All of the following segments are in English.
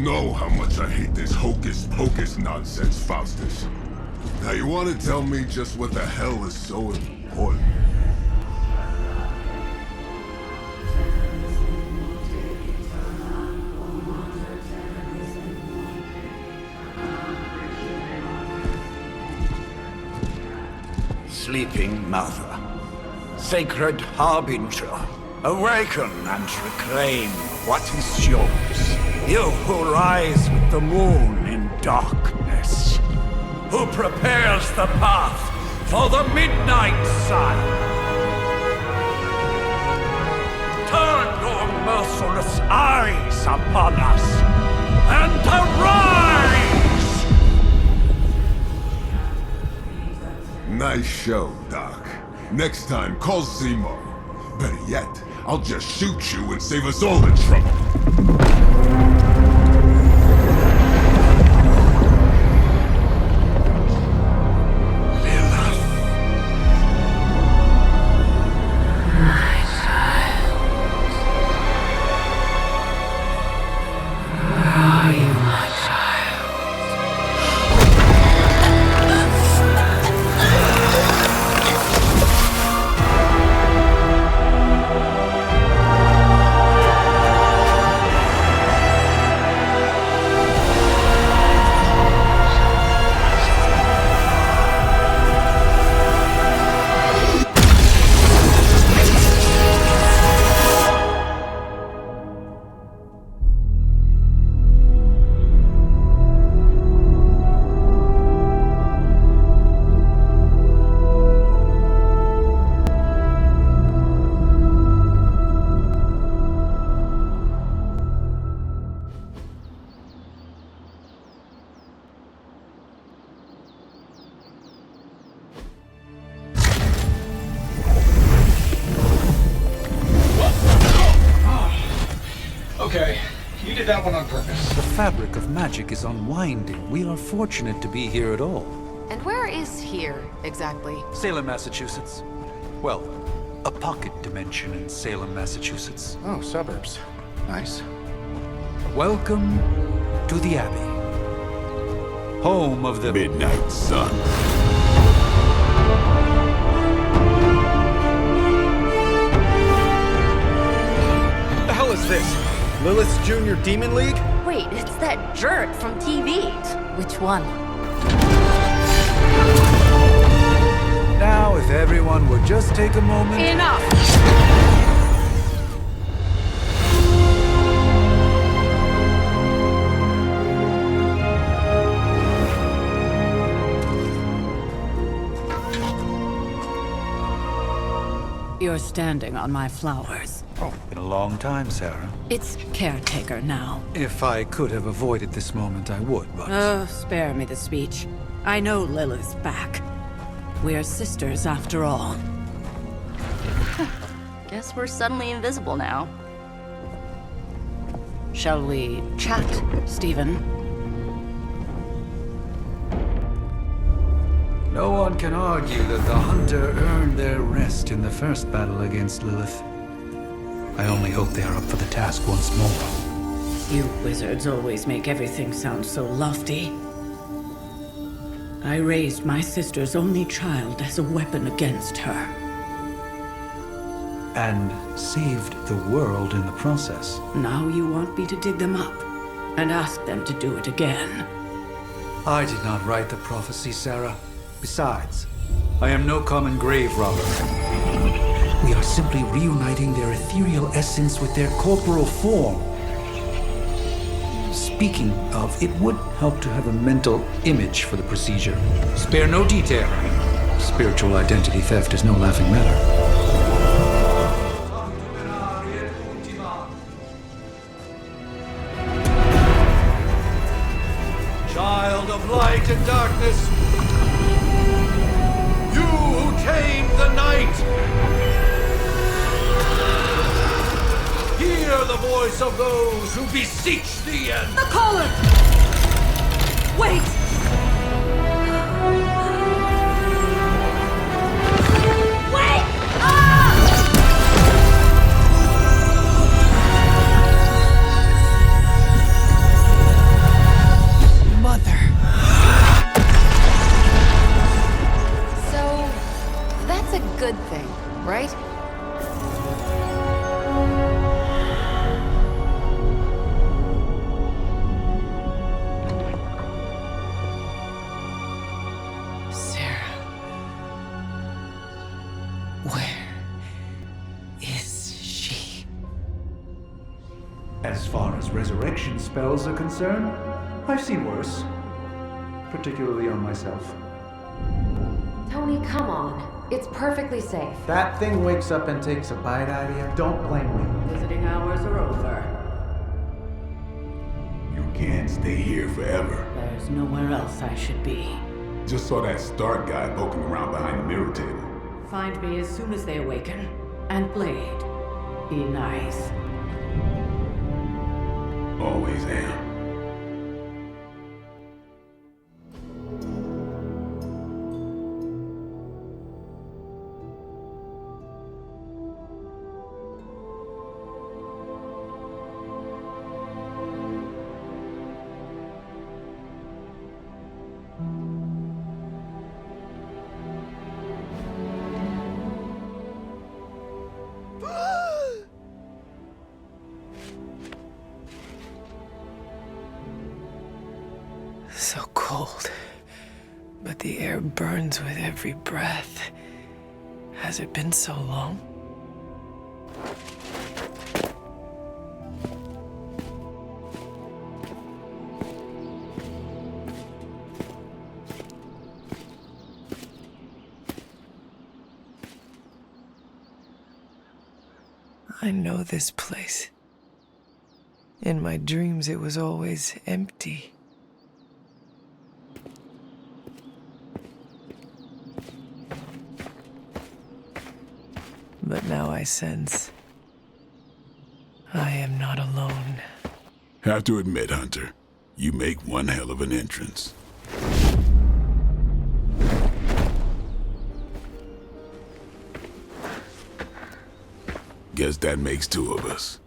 know how much I hate this hocus-pocus nonsense, Faustus. Now you want to tell me just what the hell is so important? Sleeping Mother, sacred harbinger, awaken and reclaim what is yours. You who rise with the moon in darkness, who prepares the path for the midnight sun. Turn your merciless eyes upon us and arise! Nice show, Doc. Next time, call Zemo. Better yet, I'll just shoot you and save us all the trouble. Okay, you did that one on purpose. The fabric of magic is unwinding. We are fortunate to be here at all. And where is here, exactly? Salem, Massachusetts. Well, a pocket dimension in Salem, Massachusetts. Oh, suburbs. Nice. Welcome to the Abbey. Home of the Midnight Sun. What the hell is this? Lilith's Junior Demon League? Wait, it's that jerk from TV. Which one? Now, if everyone would just take a moment... Enough! You're standing on my flowers. Oh, been a long time, Sarah. It's caretaker now. If I could have avoided this moment, I would, but... Oh, spare me the speech. I know Lilith's back. We're sisters after all. Guess we're suddenly invisible now. Shall we chat, Stephen? No one can argue that the Hunter earned their rest in the first battle against Lilith. I only hope they are up for the task once more. You wizards always make everything sound so lofty. I raised my sister's only child as a weapon against her. And saved the world in the process. Now you want me to dig them up and ask them to do it again. I did not write the prophecy, Sarah. Besides, I am no common grave robber. We are simply reuniting their ethereal essence with their corporal form. Speaking of, it would help to have a mental image for the procedure. Spare no detail. Spiritual identity theft is no laughing matter. Child of light and darkness, you who tame the night, hear the voice of those who beseech the end. The caller! Wait! Wait! As far as resurrection spells are concerned, I've seen worse. Particularly on myself. Tony, come on. It's perfectly safe. That thing wakes up and takes a bite out of you. Don't blame me. Visiting hours are over. You can't stay here forever. There's nowhere else I should be. Just saw that Stark guy poking around behind the mirror table. Find me as soon as they awaken. And Blade, be nice. Always am. So cold, but the air burns with every breath. Has it been so long? I know this place. In my dreams, it was always empty. But now I sense I am not alone. Have to admit, Hunter, you make one hell of an entrance. Guess that makes two of us.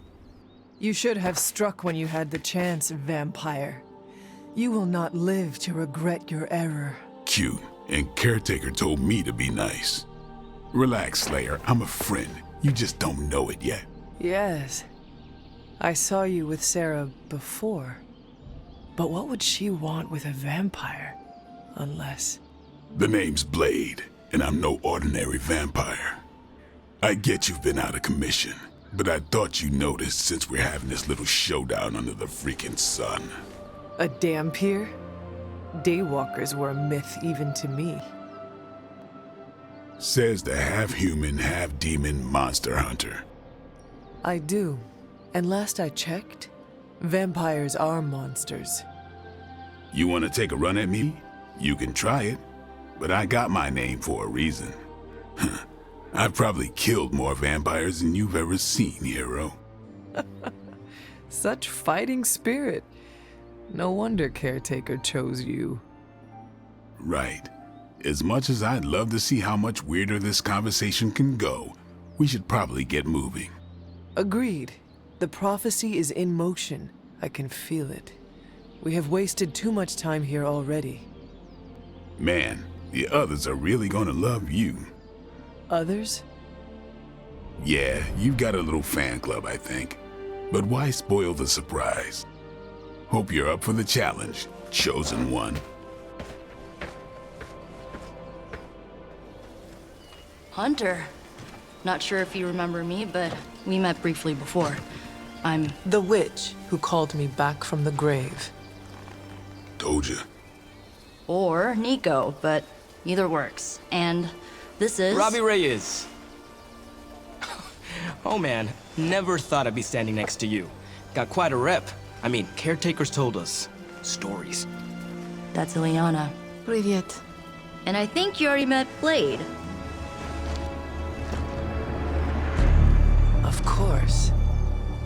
You should have struck when you had the chance, vampire. You will not live to regret your error. Cute, and Caretaker told me to be nice. Relax, Slayer, I'm a friend. You just don't know it yet. Yes. I saw you with Sarah before. But what would she want with a vampire? Unless... The name's Blade, and I'm no ordinary vampire. I get you've been out of commission, but I thought you noticed since we're having this little showdown under the freaking sun. a dampier? Daywalkers were a myth even to me. Says the half-human, half-demon monster hunter. I do. And last I checked, vampires are monsters. You want to take a run at me? You can try it, but I got my name for a reason. I've probably killed more vampires than you've ever seen, hero. Such fighting spirit. No wonder Caretaker chose you. Right. As much as I'd love to see how much weirder this conversation can go, we should probably get moving. Agreed. The prophecy is in motion. I can feel it. We have wasted too much time here already. Man, the others are really gonna love you. Others? Yeah, you've got a little fan club, I think. But why spoil the surprise? Hope you're up for the challenge, chosen one. Hunter. Not sure if you remember me, but we met briefly before. I'm The witch who called me back from the grave. Told ya. or Nico, but either works. And this is Robbie Reyes. Oh man, never thought I'd be standing next to you. Got quite a rep. I mean, caretakers told us stories. That's Ileana. Привет. And I think you already met Blade. Of course.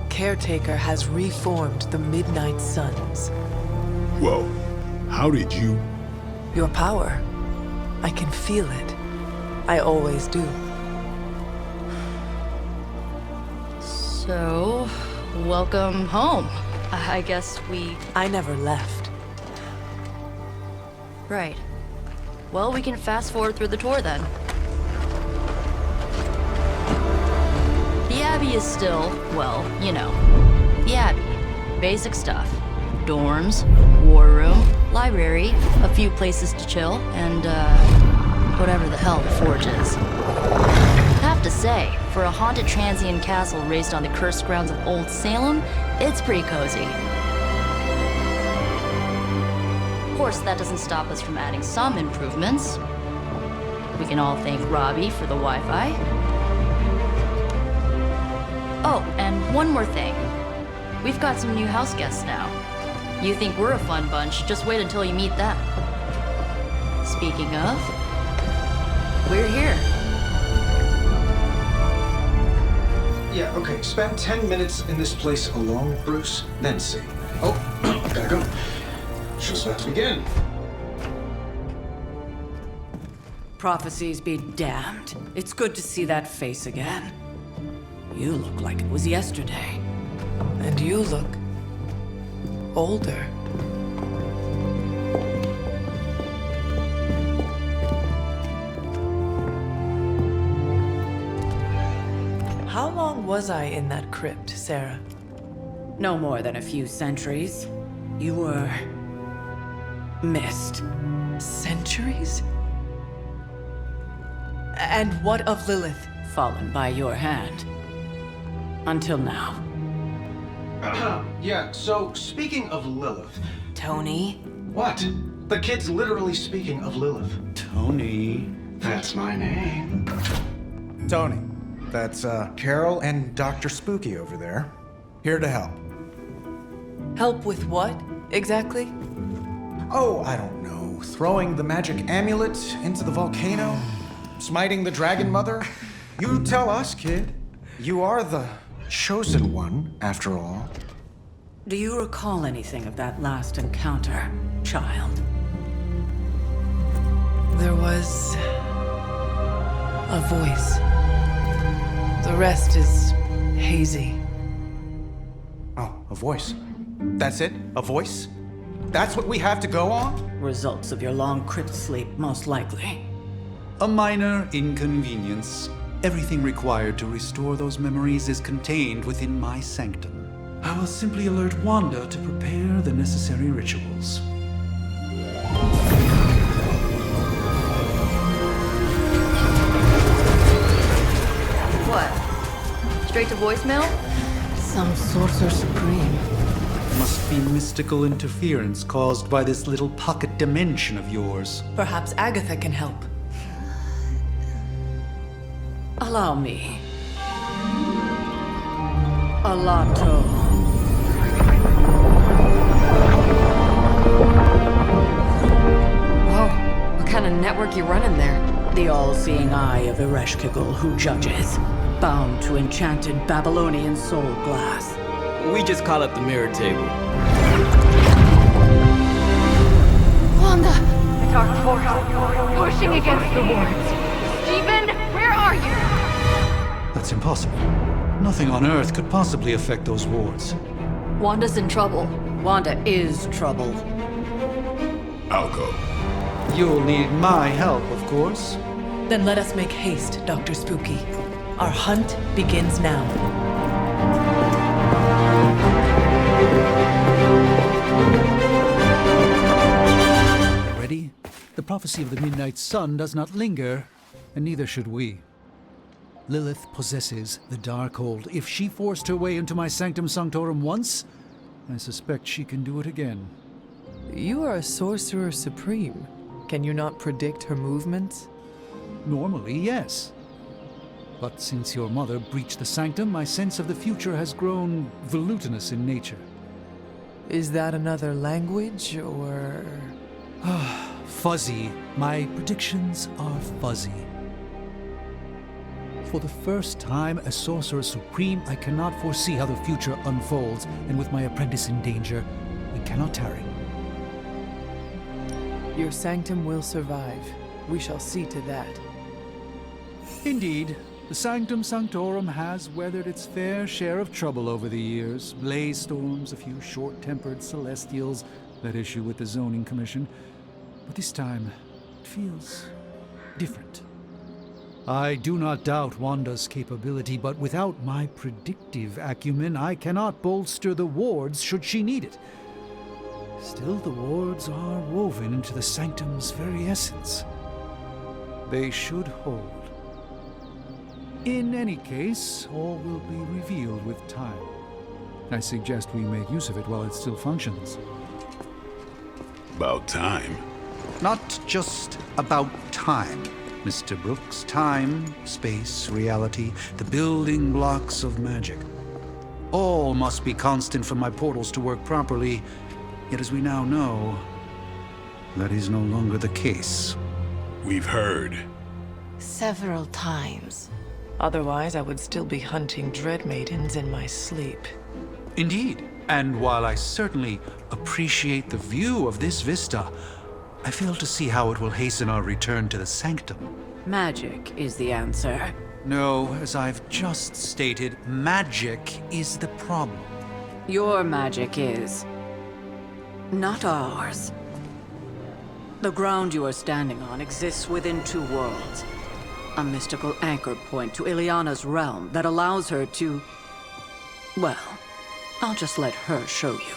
Caretaker has reformed the Midnight Suns. Whoa, how did you? Your power. I can feel it. I always do. So, welcome home. I guess we... I never left. Right. Well, we can fast forward through the tour then. The Abbey is still, well, you know, the Abbey. Basic stuff. Dorms, war room, library, a few places to chill, and, whatever the hell the Forge is. Half have to say, for a haunted transient castle raised on the cursed grounds of Old Salem, it's pretty cozy. Of course, that doesn't stop us from adding some improvements. We can all thank Robbie for the Wi-Fi. Oh, and one more thing. We've got some new house guests now. You think we're a fun bunch, just wait until you meet them. Speaking of, we're here. Yeah, okay. Spend 10 minutes in this place alone, Bruce, then see. Oh, gotta go. Show's about to begin. Prophecies be damned. It's good to see that face again. You look like it was yesterday. And you look older. How long was I in that crypt, Sarah? No more than a few centuries. You were missed. Centuries? And what of Lilith? Fallen by your hand. Until now. Yeah, so speaking of Lilith. Tony? What? The kid's literally speaking of Lilith. Tony. That's my name. Tony. That's Carol and Dr. Spooky over there. Here to help. Help with what, exactly? Oh, I don't know. Throwing the magic amulet into the volcano? Smiting the dragon mother? You tell us, kid. You are the chosen one, after all. Do you recall anything of that last encounter, child? There was a voice. The rest is hazy. Oh, a voice. That's it? A voice? That's what we have to go on? Results of your long crypt sleep, most likely. A minor inconvenience. Everything required to restore those memories is contained within my sanctum. I will simply alert Wanda to prepare the necessary rituals. What? Straight to voicemail? Some sorcerer supreme. Must be mystical interference caused by this little pocket dimension of yours. Perhaps Agatha can help. Allow me. Alato. Whoa, what kind of network you running there? The all-seeing eye of Ereshkigal who judges, bound to enchanted Babylonian soul glass. We just call it the mirror table. Wanda! The dark force, pushing against the wards. Stephen, where are you? That's impossible. Nothing on Earth could possibly affect those wards. Wanda's in trouble. Wanda is trouble. I'll go. You'll need my help, of course. Then let us make haste, Dr. Spooky. Our hunt begins now. Ready? The prophecy of the midnight sun does not linger, and neither should we. Lilith possesses the Darkhold. If she forced her way into my sanctum sanctorum once, I suspect she can do it again. You are a sorcerer supreme. Can you not predict her movements? Normally, yes. But since your mother breached the sanctum, my sense of the future has grown volutinous in nature. Is that another language, or...? Fuzzy. My predictions are fuzzy. For the first time as Sorcerer Supreme, I cannot foresee how the future unfolds, and with my apprentice in danger, we cannot tarry. Your sanctum will survive. We shall see to that. Indeed, the Sanctum Sanctorum has weathered its fair share of trouble over the years. Blaze storms, a few short-tempered celestials that issue with the zoning commission. But this time, it feels different. I do not doubt Wanda's capability, but without my predictive acumen, I cannot bolster the wards should she need it. Still, the wards are woven into the sanctum's very essence. They should hold. In any case, all will be revealed with time. I suggest we make use of it while it still functions. About time. Not just about time, Mr. Brooks. Time, space, reality, the building blocks of magic. All must be constant for my portals to work properly. Yet as we now know, that is no longer the case. We've heard. Several times. Otherwise, I would still be hunting dread maidens in my sleep. Indeed. And while I certainly appreciate the view of this vista, I fail to see how it will hasten our return to the sanctum. Magic is the answer. No, as I've just stated, magic is the problem. Your magic is not ours. The ground you are standing on exists within two worlds. A mystical anchor point to Ileana's realm that allows her to... Well, I'll just let her show you.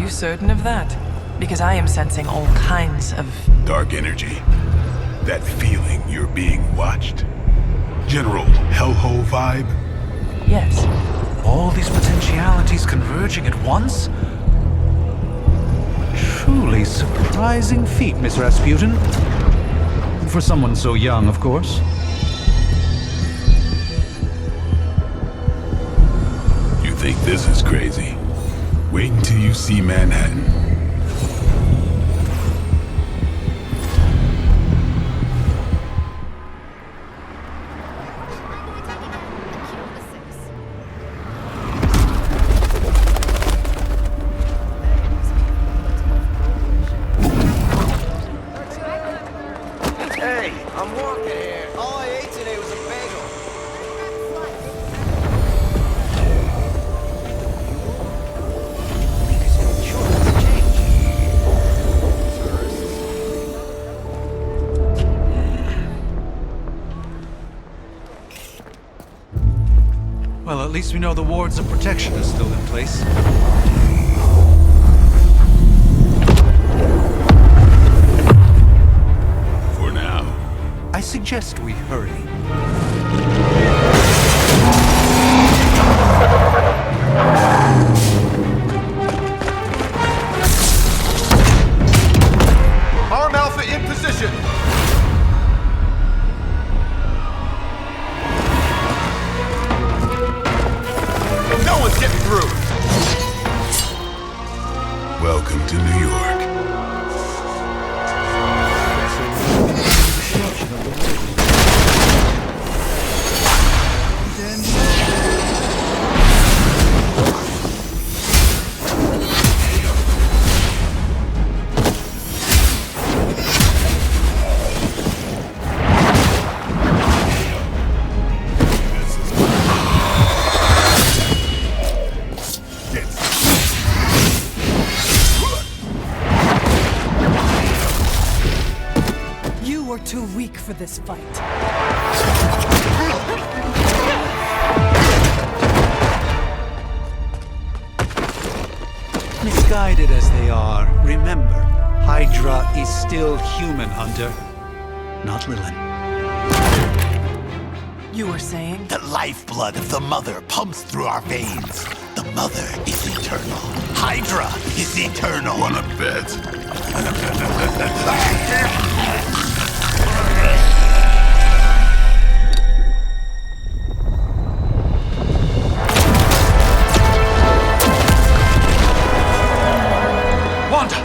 Certain of that? Because I am sensing all kinds of... Dark energy. That feeling you're being watched. General hellhole vibe. Yes. All these potentialities converging at once? Truly surprising feat, Miss Rasputin. For someone so young, of course. You think this is crazy? Wait until you see Manhattan. Hey, I'm walking here. All I ate today was a bagel. Well, at least we know the wards of protection are still in place. For now. I suggest we hurry. Arm Alpha in position. No one's getting through. Welcome to New York. Too weak for this fight. Misguided as they are, remember, Hydra is still human, Hunter, not Lilin. You were saying? The lifeblood of the mother pumps through our veins. The mother is eternal. Hydra is eternal. Wanna bet? Wanda!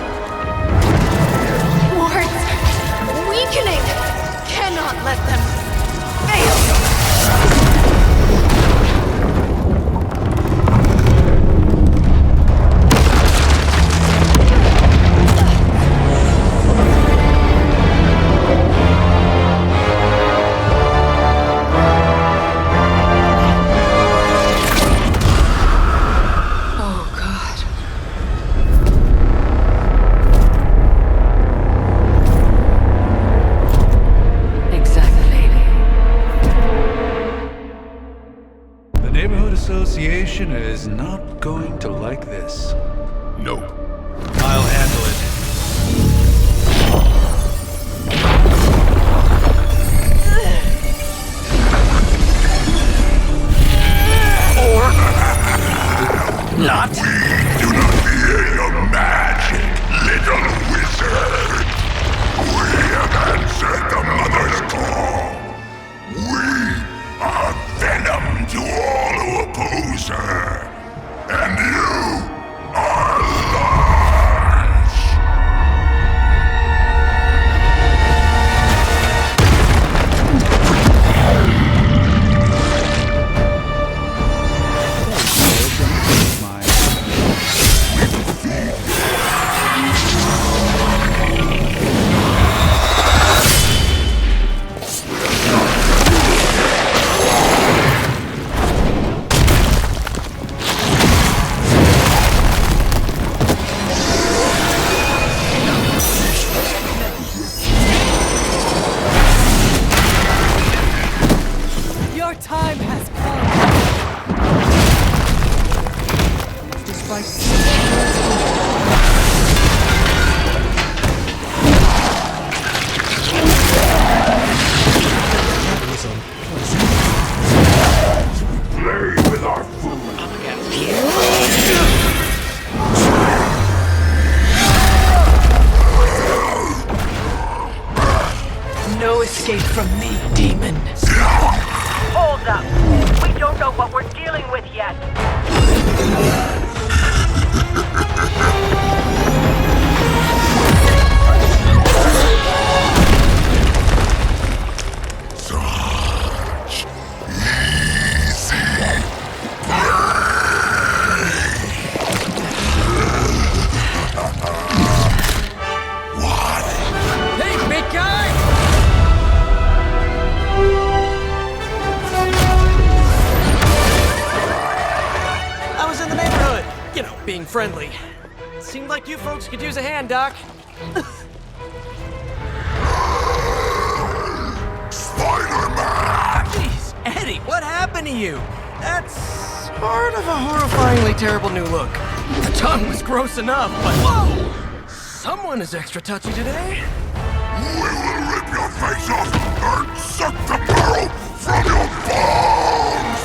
Commissioner is not going to like this. No. I'll handle it. Not. We do not fear your magic, little wizard. We have answered the mother's call. We are venom to all who oppose her. And you are large. Your time has come. Despite Play with our food. no escape from me, demon. Hold up. We don't know what we're dealing with yet. Such easy Hey, big guy! I was in the neighborhood. You know, being friendly. Seemed like you folks could use a hand, Doc. Spider-Man! Jeez, Eddie, what happened to you? That's sort of a horrifyingly terrible new look. The tongue was gross enough, but whoa! Someone is extra touchy today. We will rip your face off and suck the marrow from your bones!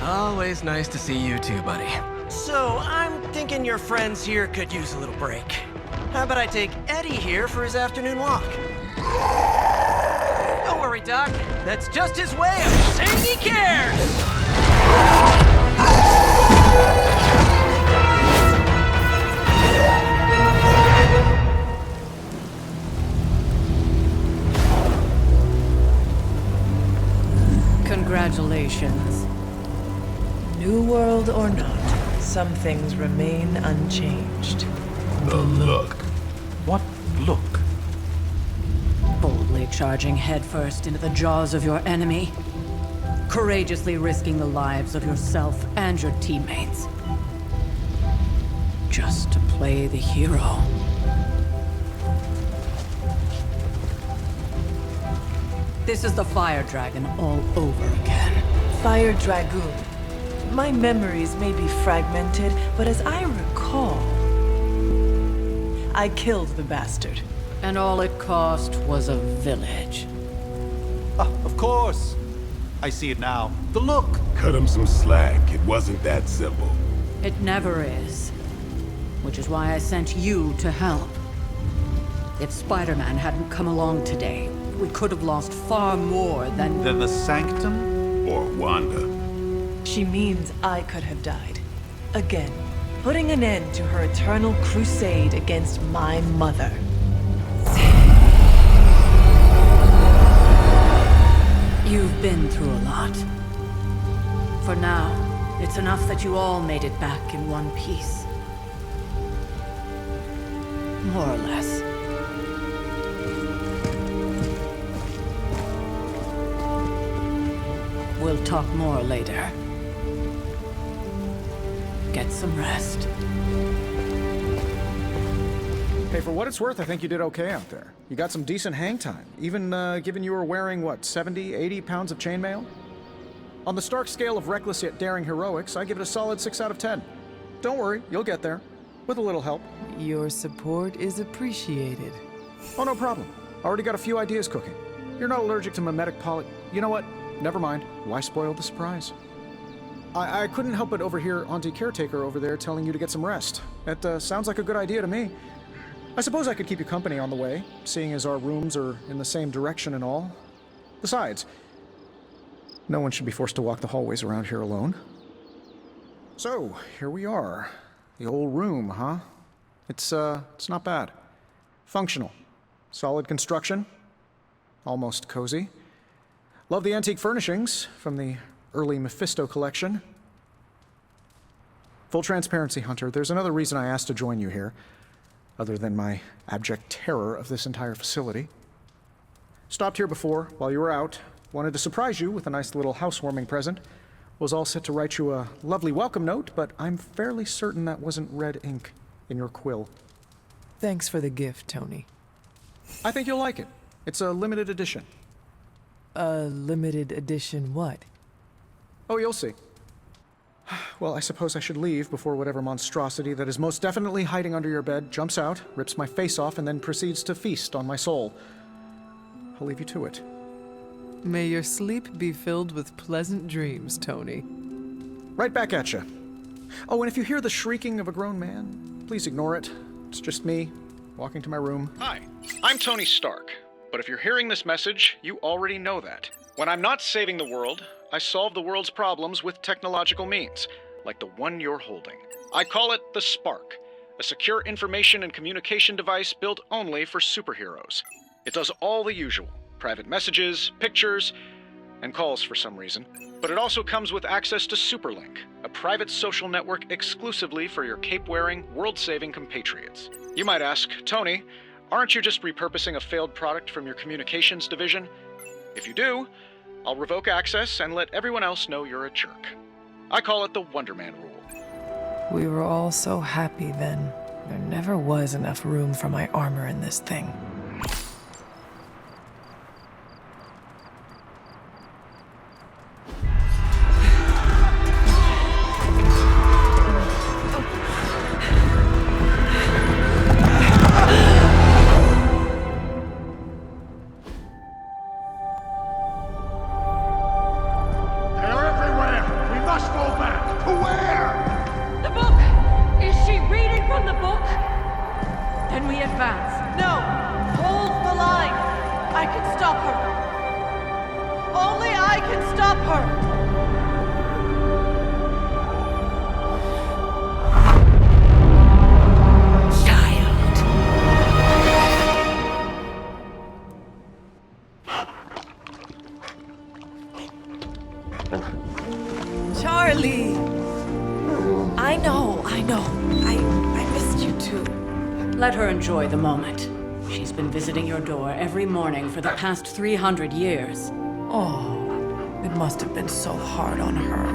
Always nice to see you too, buddy. So, I'm thinking your friends here could use a little break. How about I take Eddie here for his afternoon walk? Don't worry, Doc. That's just his way of saying he cares! Congratulations. New world or not, some things remain unchanged. The look. What look? Boldly charging headfirst into the jaws of your enemy. Courageously risking the lives of yourself and your teammates. Just to play the hero. This is the Fire Dragon all over again. Fire Dragoon. My memories may be fragmented, but as I recall, I killed the bastard. And all it cost was a village. Of course. I see it now. The look. Cut him some slack. It wasn't that simple. It never is. Which is why I sent you to help. If Spider-Man hadn't come along today, we could have lost far more than the Sanctum? Or Wanda. She means I could have died. Again, putting an end to her eternal crusade against my mother. You've been through a lot. For now, it's enough that you all made it back in one piece. More or less. We'll talk more later. Get some rest. Hey, for what it's worth, I think you did okay out there. You got some decent hang time. Even given you were wearing, what, 70, 80 pounds of chainmail? On the Stark scale of reckless yet daring heroics, I give it a solid 6 out of 10. Don't worry, you'll get there. With a little help. Your support is appreciated. Oh, no problem. Already got a few ideas cooking. You're not allergic to mimetic poly... You know what? Never mind. Why spoil the surprise? I couldn't help but overhear Auntie Caretaker over there telling you to get some rest. That sounds like a good idea to me. I suppose I could keep you company on the way, seeing as our rooms are in the same direction and all. Besides, no one should be forced to walk the hallways around here alone. So, here we are. The old room, huh? It's not bad. Functional. Solid construction. Almost cozy. Love the antique furnishings from the early Mephisto collection. Full transparency, Hunter, there's another reason I asked to join you here, other than my abject terror of this entire facility. Stopped here before, while you were out. Wanted to surprise you with a nice little housewarming present. Was all set to write you a lovely welcome note, but I'm fairly certain that wasn't red ink in your quill. Thanks for the gift, Tony. I think you'll like it. It's a limited edition. A limited edition what? Oh, you'll see. Well, I suppose I should leave before whatever monstrosity that is most definitely hiding under your bed jumps out, rips my face off, and then proceeds to feast on my soul. I'll leave you to it. May your sleep be filled with pleasant dreams, Tony. Right back at you. Oh, and if you hear the shrieking of a grown man, please ignore it. It's just me, walking to my room. Hi, I'm Tony Stark. But if you're hearing this message, you already know that. When I'm not saving the world, I solve the world's problems with technological means, like the one you're holding. I call it the Spark, a secure information and communication device built only for superheroes. It does all the usual, private messages, pictures, and calls for some reason. But it also comes with access to Superlink, a private social network exclusively for your cape-wearing, world-saving compatriots. You might ask, Tony, aren't you just repurposing a failed product from your communications division? If you do, I'll revoke access and let everyone else know you're a jerk. I call it the Wonder Man rule. We were all so happy then. There never was enough room for my armor in this thing. Charlie! I know. I missed you too. Let her enjoy the moment. She's been visiting your door every morning for the past 300 years. Oh, it must have been so hard on her.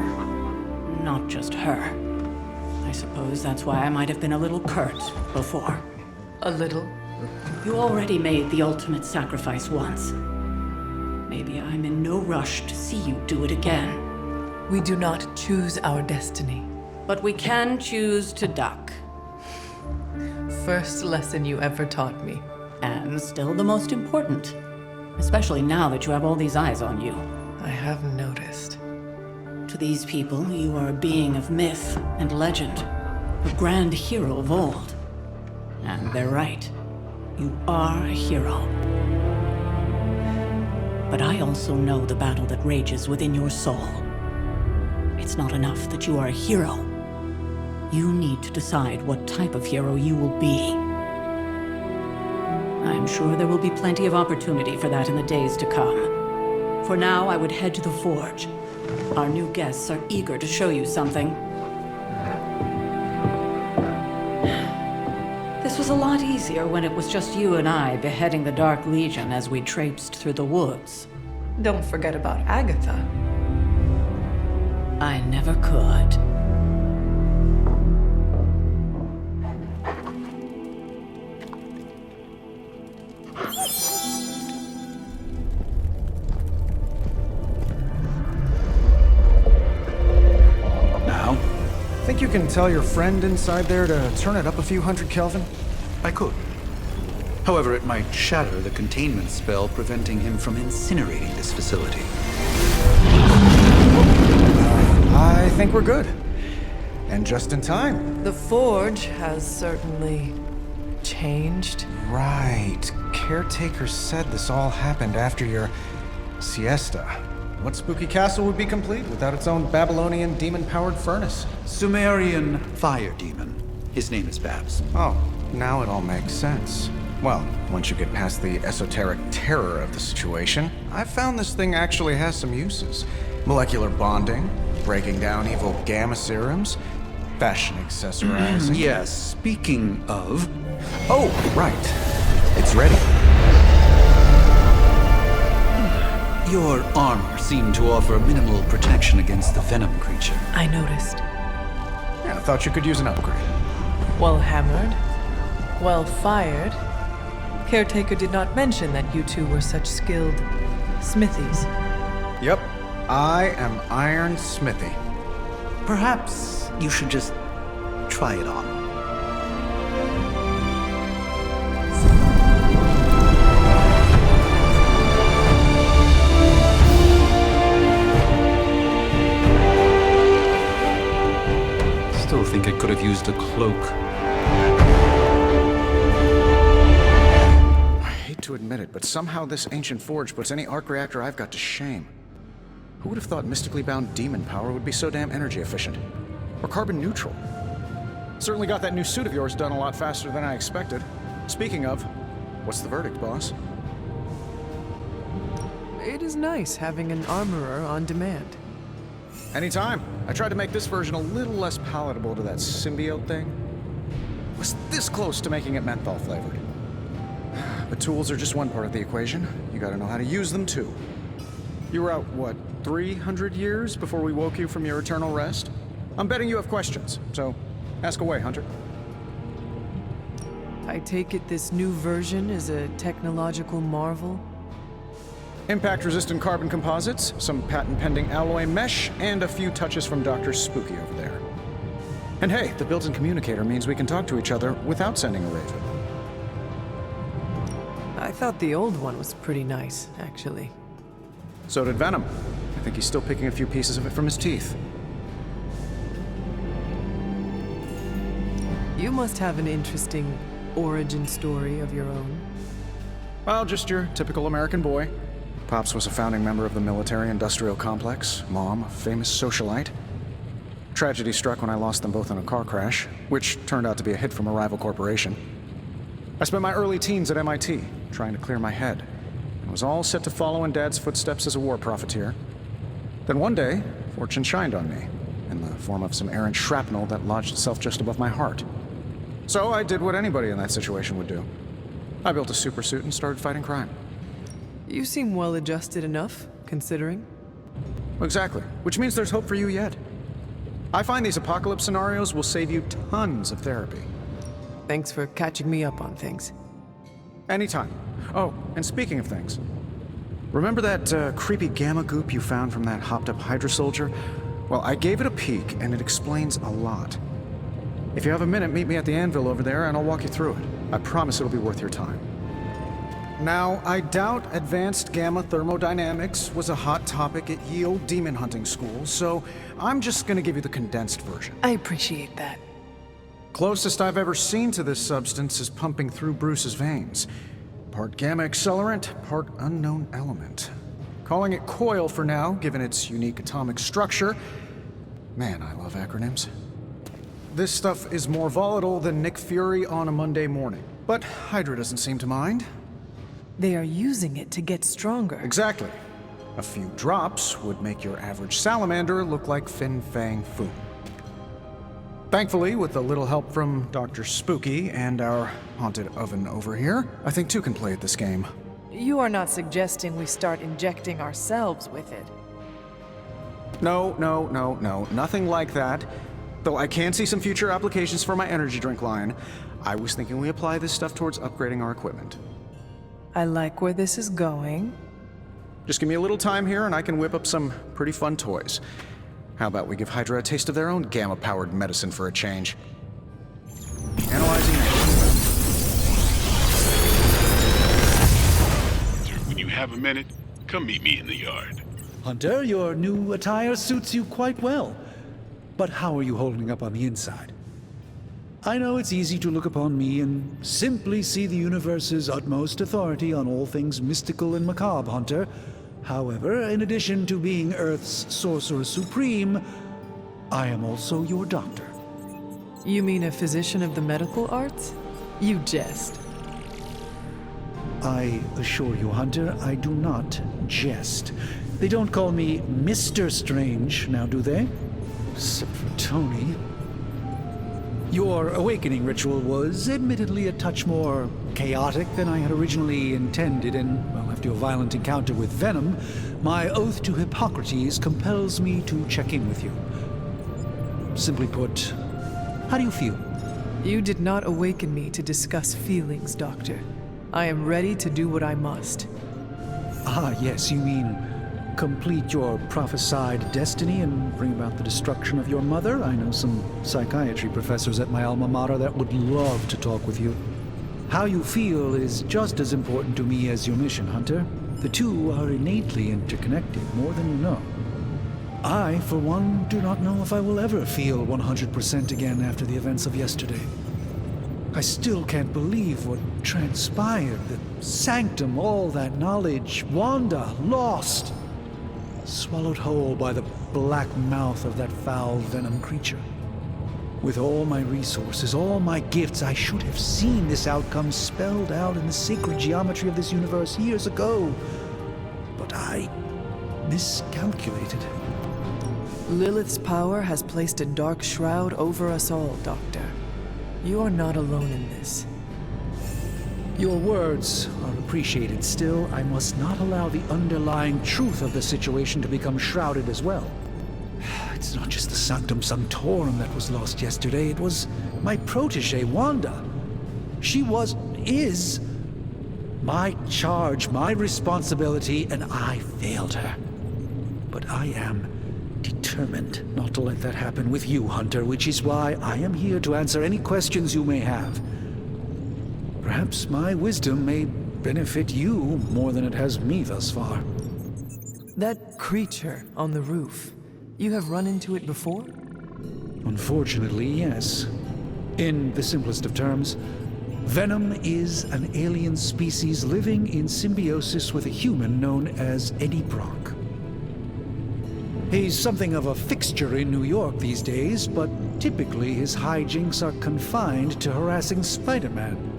Not just her. I suppose that's why I might have been a little curt before. A little? You already made the ultimate sacrifice once. Maybe I'm in no rush to see you do it again. We do not choose our destiny. But we can choose to duck. First lesson you ever taught me. And still the most important. Especially now that you have all these eyes on you. I have noticed. To these people, you are a being of myth and legend. A grand hero of old. And they're right. You are a hero. But I also know the battle that rages within your soul. It's not enough that you are a hero. You need to decide what type of hero you will be. I'm sure there will be plenty of opportunity for that in the days to come. For now, I would head to the Forge. Our new guests are eager to show you something. This was a lot easier when it was just you and I beheading the Dark Legion as we traipsed through the woods. Don't forget about Agatha. I never could. can tell your friend inside there to turn it up a few hundred Kelvin? I could. However, it might shatter the containment spell preventing him from incinerating this facility. I think we're good. And just in time. The Forge has certainly changed. Right. Caretaker said this all happened after your siesta. What spooky castle would be complete without its own Babylonian demon-powered furnace? Sumerian fire demon. His name is Babs. Oh, now it all makes sense. Well, once you get past the esoteric terror of the situation, I've found this thing actually has some uses. Molecular bonding, breaking down evil gamma serums, fashion accessorizing. Yes, speaking of... Oh, right. It's ready. Your armor seemed to offer minimal protection against the venom creature. I noticed. Yeah, I thought you could use an upgrade. Well hammered, well fired. Caretaker did not mention that you two were such skilled smithies. Yep, I am Iron Smithy. Perhaps you should just try it on. Still think it could have used a cloak. I hate to admit it, but somehow this ancient forge puts any arc reactor I've got to shame. Who would have thought mystically bound demon power would be so damn energy efficient? Or carbon neutral? Certainly got that new suit of yours done a lot faster than I expected. Speaking of, what's the verdict, boss? It is nice having an armorer on demand. Anytime. I tried to make this version a little less palatable to that symbiote thing. Was this close to making it menthol flavored. But tools are just one part of the equation. You gotta know how to use them too. You were out, what, 300 years before we woke you from your eternal rest? I'm betting you have questions, so ask away, Hunter. I take it this new version is a technological marvel? Impact-resistant carbon composites, some patent-pending alloy mesh, and a few touches from Dr. Spooky over there. And hey, the built-in communicator means we can talk to each other without sending a raven. I thought the old one was pretty nice, actually. So did Venom. I think he's still picking a few pieces of it from his teeth. You must have an interesting origin story of your own. Well, just your typical American boy. Pops was a founding member of the military-industrial complex. Mom, a famous socialite. Tragedy struck when I lost them both in a car crash, which turned out to be a hit from a rival corporation. I spent my early teens at MIT, trying to clear my head, and was all set to follow in Dad's footsteps as a war profiteer. Then one day, fortune shined on me, in the form of some errant shrapnel that lodged itself just above my heart. So I did what anybody in that situation would do. I built a supersuit and started fighting crime. You seem well-adjusted enough, considering. Exactly, which means there's hope for you yet. I find these apocalypse scenarios will save you tons of therapy. Thanks for catching me up on things. Anytime. Oh, and speaking of things, remember that creepy gamma goop you found from that hopped-up Hydra soldier? Well, I gave it a peek, and it explains a lot. If you have a minute, meet me at the anvil over there, and I'll walk you through it. I promise it'll be worth your time. Now, I doubt advanced gamma thermodynamics was a hot topic at ye olde demon hunting school, so I'm just gonna give you the condensed version. I appreciate that. Closest I've ever seen to this substance is pumping through Bruce's veins. Part gamma accelerant, part unknown element. Calling it coil for now, given its unique atomic structure. Man, I love acronyms. This stuff is more volatile than Nick Fury on a Monday morning. But Hydra doesn't seem to mind. They are using it to get stronger. Exactly. A few drops would make your average salamander look like Fin Fang Foom. Thankfully, with a little help from Dr. Spooky and our haunted oven over here, I think two can play at this game. You are not suggesting we start injecting ourselves with it. No, nothing like that. Though I can see some future applications for my energy drink line, I was thinking we apply this stuff towards upgrading our equipment. I like where this is going. Just give me a little time here and I can whip up some pretty fun toys. How about we give Hydra a taste of their own gamma-powered medicine for a change? Analyzing now. When you have a minute, come meet me in the yard. Hunter, your new attire suits you quite well. But how are you holding up on the inside? I know it's easy to look upon me and simply see the universe's utmost authority on all things mystical and macabre, Hunter. However, in addition to being Earth's sorcerer supreme, I am also your doctor. You mean a physician of the medical arts? You jest. I assure you, Hunter, I do not jest. They don't call me Mr. Strange, now do they? Except for Tony. Your awakening ritual was admittedly a touch more chaotic than I had originally intended, and, well, after a violent encounter with Venom, my oath to Hippocrates compels me to check in with you. Simply put, how do you feel? You did not awaken me to discuss feelings, Doctor. I am ready to do what I must. Ah, yes, you mean complete your prophesied destiny and bring about the destruction of your mother? I know some psychiatry professors at my alma mater that would love to talk with you. How you feel is just as important to me as your mission, Hunter. The two are innately interconnected, more than you know. I, for one, do not know if I will ever feel 100% again after the events of yesterday. I still can't believe what transpired. The sanctum, all that knowledge, Wanda, lost. Swallowed whole by the black mouth of that foul venom creature. With all my resources, all my gifts, I should have seen this outcome spelled out in the sacred geometry of this universe years ago. But I miscalculated. Lilith's power has placed a dark shroud over us all, Doctor. You are not alone in this. Your words are appreciated. Still, I must not allow the underlying truth of the situation to become shrouded as well. It's not just the Sanctum Sanctorum that was lost yesterday. It was my protege, Wanda. She is my charge, my responsibility, and I failed her. But I am determined not to let that happen with you, Hunter, which is why I am here to answer any questions you may have. Perhaps my wisdom may benefit you more than it has me thus far. That creature on the roof, you have run into it before? Unfortunately, yes. In the simplest of terms, Venom is an alien species living in symbiosis with a human known as Eddie Brock. He's something of a fixture in New York these days, but typically his hijinks are confined to harassing Spider-Man.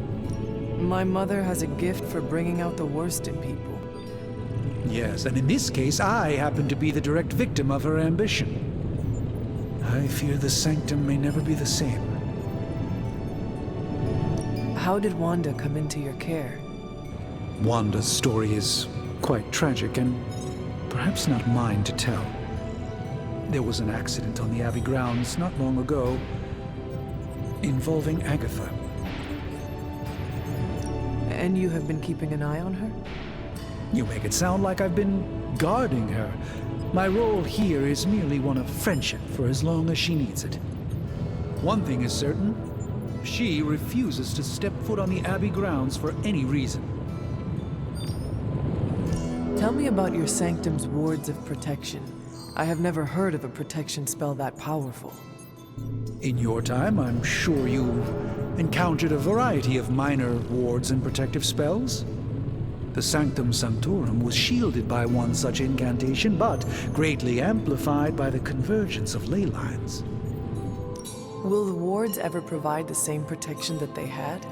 My mother has a gift for bringing out the worst in people. Yes, and in this case, I happen to be the direct victim of her ambition. I fear the Sanctum may never be the same. How did Wanda come into your care? Wanda's story is quite tragic and perhaps not mine to tell. There was an accident on the Abbey grounds not long ago involving Agatha. And you have been keeping an eye on her? You make it sound like I've been guarding her. My role here is merely one of friendship for as long as she needs it. One thing is certain, she refuses to step foot on the Abbey grounds for any reason. Tell me about your Sanctum's wards of protection. I have never heard of a protection spell that powerful. In your time, I'm sure you've encountered a variety of minor wards and protective spells. The Sanctum Sanctorum was shielded by one such incantation, but greatly amplified by the convergence of ley lines. Will the wards ever provide the same protection that they had?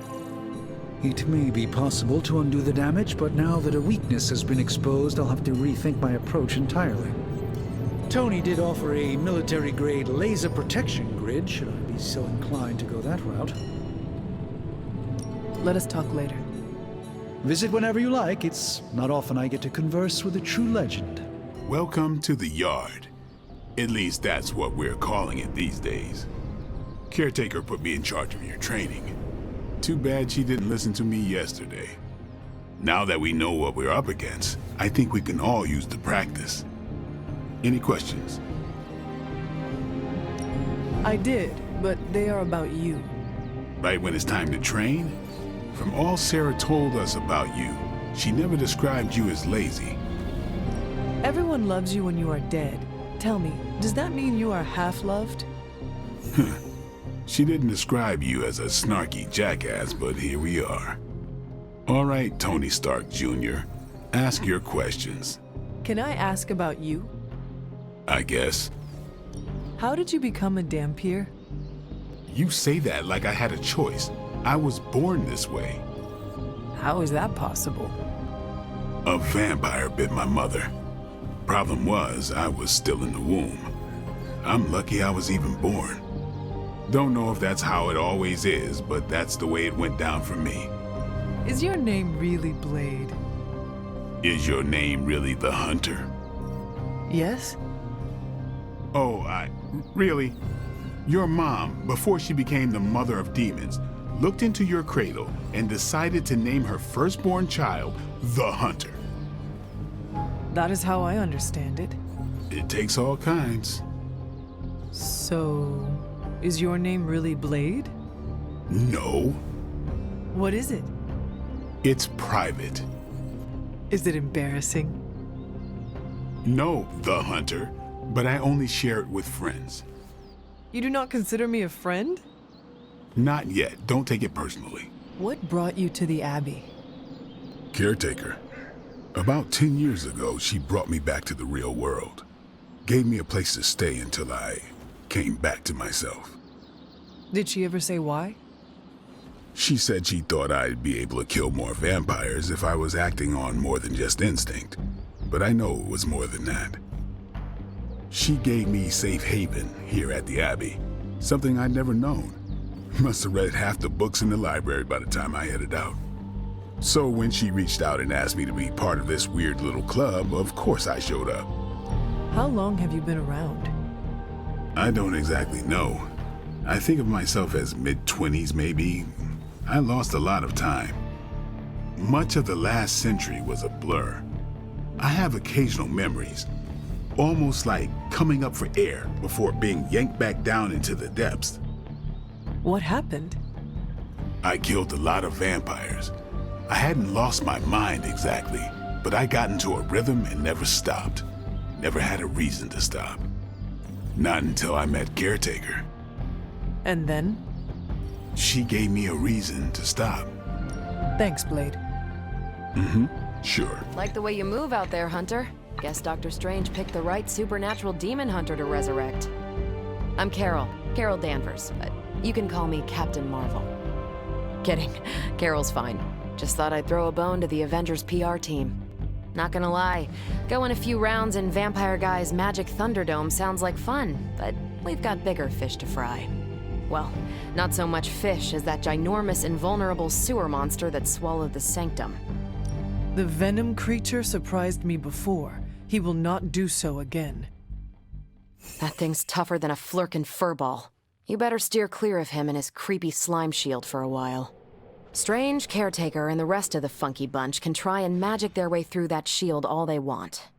It may be possible to undo the damage, but now that a weakness has been exposed, I'll have to rethink my approach entirely. Tony did offer a military-grade laser protection grid, should I be so inclined to go that route. Let us talk later. Visit whenever you like. It's not often I get to converse with a true legend. Welcome to the yard. At least that's what we're calling it these days. Caretaker put me in charge of your training. Too bad she didn't listen to me yesterday. Now that we know what we're up against, I think we can all use the practice. Any questions? I did, but they are about you. Right when it's time to train? From all Sarah told us about you, she never described you as lazy. Everyone loves you when you are dead. Tell me, does that mean you are half-loved? She didn't describe you as a snarky jackass, but here we are. All right, Tony Stark Jr., ask your questions. Can I ask about you? I guess. How did you become a Dampier? You say that like I had a choice. I was born this way. How is that possible? A vampire bit my mother. Problem was, I was still in the womb. I'm lucky I was even born. Don't know if that's how it always is, but that's the way it went down for me. Is your name really Blade? Is your name really the Hunter? Yes? Oh, really? Your mom, before she became the mother of demons, looked into your cradle and decided to name her firstborn child the Hunter. That is how I understand it. It takes all kinds. So, is your name really Blade? No. What is it? It's private. Is it embarrassing? No, the Hunter, but I only share it with friends. You do not consider me a friend? Not yet. Don't take it personally. What brought you to the Abbey? Caretaker. About 10 years ago, she brought me back to the real world. Gave me a place to stay until I came back to myself. Did she ever say why? She said she thought I'd be able to kill more vampires if I was acting on more than just instinct. But I know it was more than that. She gave me safe haven here at the Abbey. Something I'd never known. Must have read half the books in the library by the time I headed out. So when she reached out and asked me to be part of this weird little club, of course I showed up. How long have you been around? I don't exactly know. I think of myself as mid-20s maybe. I lost a lot of time. Much of the last century was a blur. I have occasional memories, almost like coming up for air before being yanked back down into the depths. What happened? I killed a lot of vampires. I hadn't lost my mind exactly, but I got into a rhythm and never stopped. Never had a reason to stop. Not until I met Caretaker. And then? She gave me a reason to stop. Thanks, Blade. Sure. Like the way you move out there, Hunter. Guess Dr. Strange picked the right supernatural demon hunter to resurrect. I'm Carol Danvers, but you can call me Captain Marvel. Kidding, Carol's fine. Just thought I'd throw a bone to the Avengers PR team. Not gonna lie, going a few rounds in Vampire Guy's Magic Thunderdome sounds like fun, but we've got bigger fish to fry. Well, not so much fish as that ginormous invulnerable sewer monster that swallowed the Sanctum. The Venom creature surprised me before. He will not do so again. That thing's tougher than a flirkin' furball. You better steer clear of him and his creepy slime shield for a while. Strange, Caretaker, and the rest of the funky bunch can try and magic their way through that shield all they want.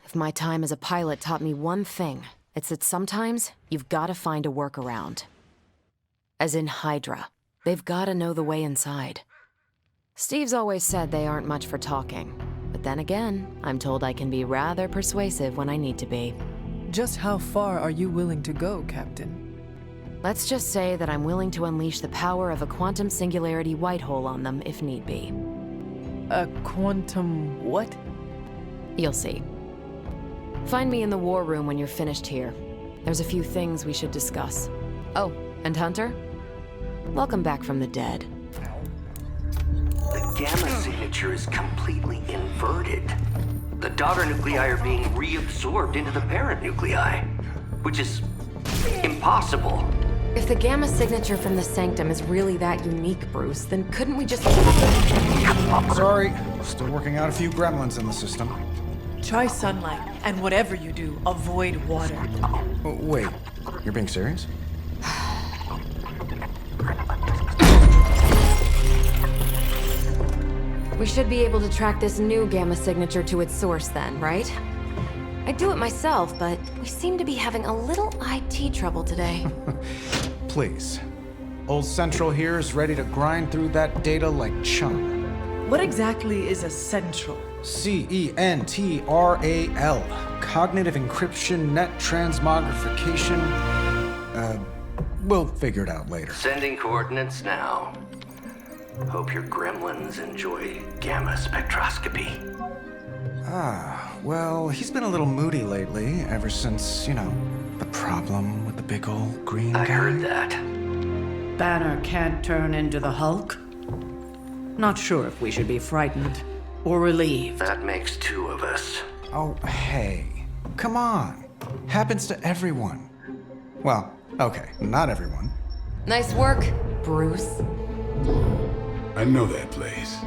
If my time as a pilot taught me one thing, it's that sometimes you've gotta find a workaround. As in Hydra. They've gotta know the way inside. Steve's always said they aren't much for talking. But then again, I'm told I can be rather persuasive when I need to be. Just how far are you willing to go, Captain? Let's just say that I'm willing to unleash the power of a quantum singularity white hole on them if need be. A quantum what? You'll see. Find me in the war room when you're finished here. There's a few things we should discuss. Oh, and Hunter? Welcome back from the dead. The gamma signature is completely inverted. The daughter nuclei are being reabsorbed into the parent nuclei, which is impossible. If the gamma signature from the Sanctum is really that unique, Bruce, then couldn't we just... Sorry, still working out a few gremlins in the system. Try sunlight, and whatever you do, avoid water. Oh, wait, you're being serious? We should be able to track this new gamma signature to its source then, right? I do it myself, but we seem to be having a little IT trouble today. Please. Old Central here is ready to grind through that data like chum. What exactly is a central? CENTRAL. Cognitive encryption, net transmogrification. We'll figure it out later. Sending coordinates now. Hope your gremlins enjoy gamma spectroscopy. Well, he's been a little moody lately, ever since, the problem with the big old green guy. I heard that. Banner can't turn into the Hulk? Not sure if we should be frightened or relieved. That makes two of us. Oh, hey. Come on. Happens to everyone. Well, okay, not everyone. Nice work, Bruce. I know that place.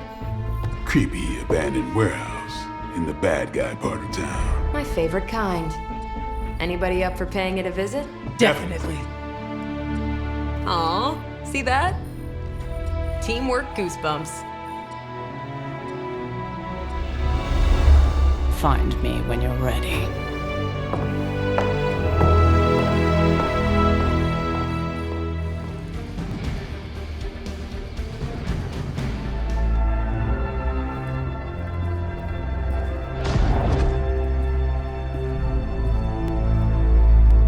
Creepy abandoned warehouse in the bad guy part of town. My favorite kind. Anybody up for paying it a visit? Definitely. Aw, see that? Teamwork goosebumps. Find me when you're ready.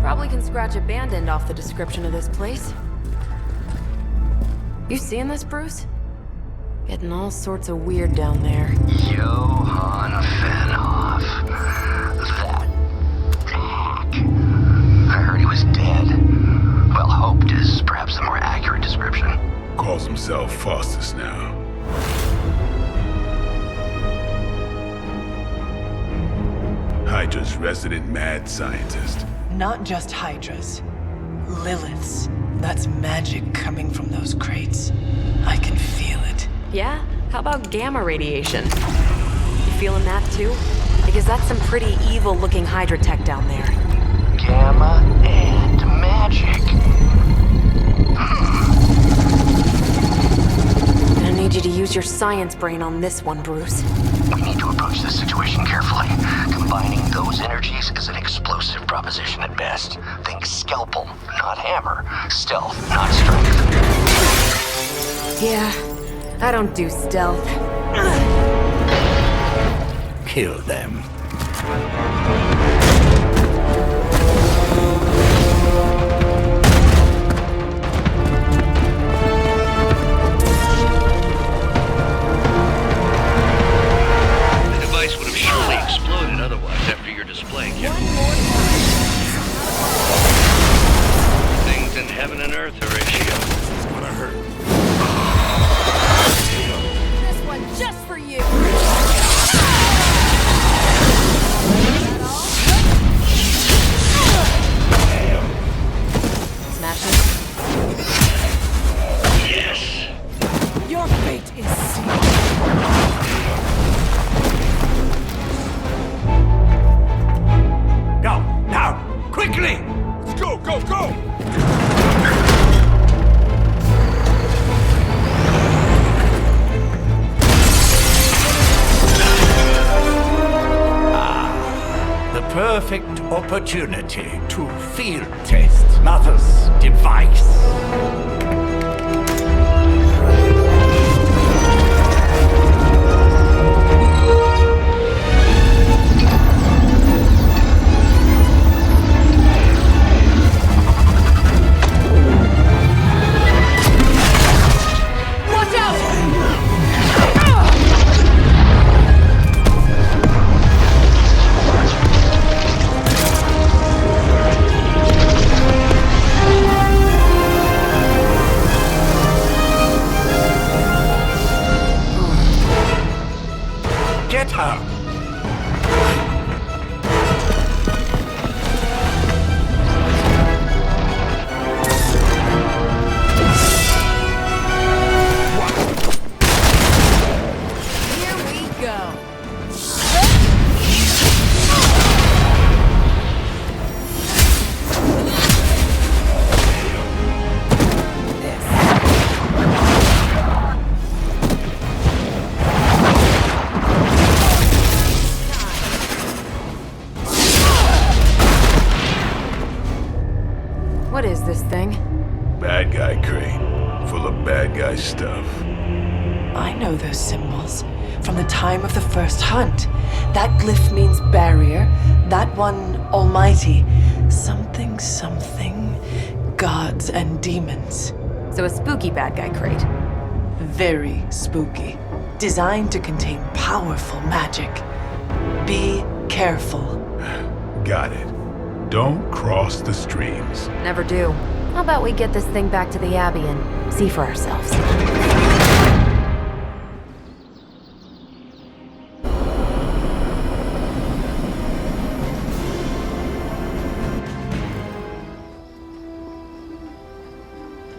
Probably can scratch abandoned off the description of this place. You seeing this, Bruce? Getting all sorts of weird down there. Johann Fenhoff. That hack. I heard he was dead. Well, hoped is perhaps the more accurate description. Calls himself Faustus now. Hydra's resident mad scientist. Not just Hydras. Liliths. That's magic coming from those crates. I can feel it. Yeah? How about gamma radiation? You feeling that too? Because that's some pretty evil-looking Hydra tech down there. Gamma and magic. I need you to use your science brain on this one, Bruce. We need to approach this situation carefully. Combining those energies is an explosive proposition at best. Think scalpel, not hammer. Stealth, not strength. Yeah, I don't do stealth. Kill them. Things in heaven and earth are a shield. It's gonna hurt. This one just for you. Smash it. Yes. Your fate is sealed. Go, now, quickly! Let's go, go, go! The perfect opportunity to field test Mother's device. time of the first hunt. That glyph means barrier, that one almighty. Something, something, gods and demons. So a spooky bad guy crate. Very spooky. Designed to contain powerful magic. Be careful. Got it. Don't cross the streams. Never do. How about we get this thing back to the Abbey and see for ourselves?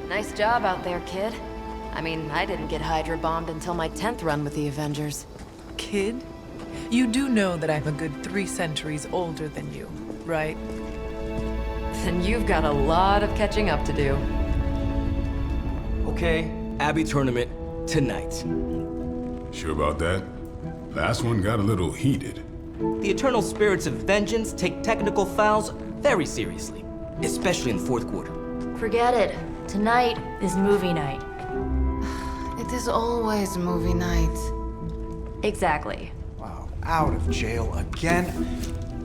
Nice job out there, kid. I mean, I didn't get Hydra bombed until my 10th run with the Avengers. Kid, you do know that I'm a good 3 centuries older than you, right? Then you've got a lot of catching up to do. Okay, Abbey tournament tonight. Sure about that? Last one got a little heated. The eternal spirits of vengeance take technical fouls very seriously, especially in the fourth quarter. Forget it. Tonight is movie night. It is always movie night. Exactly. Wow, out of jail again?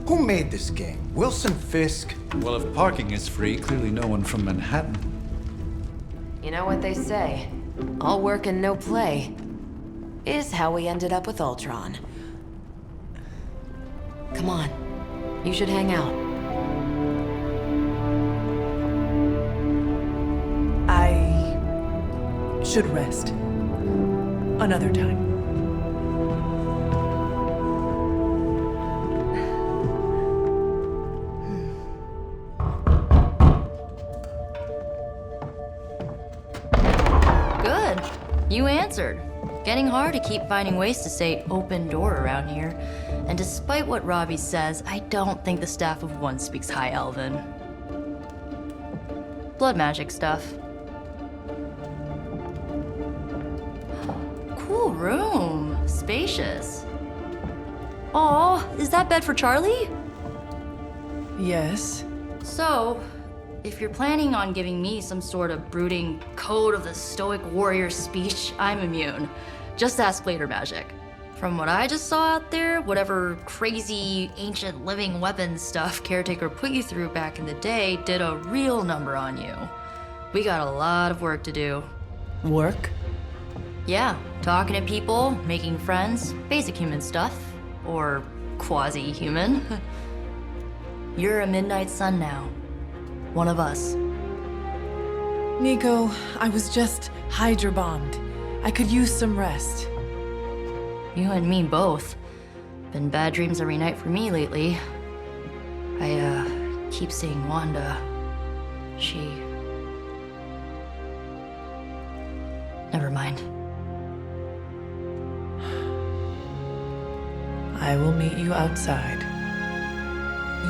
Who made this game? Wilson Fisk? Well, if parking is free, clearly no one from Manhattan. You know what they say? All work and no play is how we ended up with Ultron. Come on, you should hang out. I should rest. Another time. Good. You answered. Getting hard to keep finding ways to say open door around here. And despite what Robbie says, I don't think the staff of one speaks High Elven. Blood magic stuff. Cool room. Spacious. Aw, is that bed for Charlie? Yes. So, if you're planning on giving me some sort of brooding code of the stoic warrior speech, I'm immune. Just ask later magic. From what I just saw out there, whatever crazy ancient living weapons stuff Caretaker put you through back in the day did a real number on you. We got a lot of work to do. Work? Yeah, talking to people, making friends, basic human stuff. Or quasi-human. You're a midnight sun now. One of us. Nico, I was just Hydra bombed. I could use some rest. You and me both. Been bad dreams every night for me lately. I keep seeing Wanda. She... Never mind. I will meet you outside.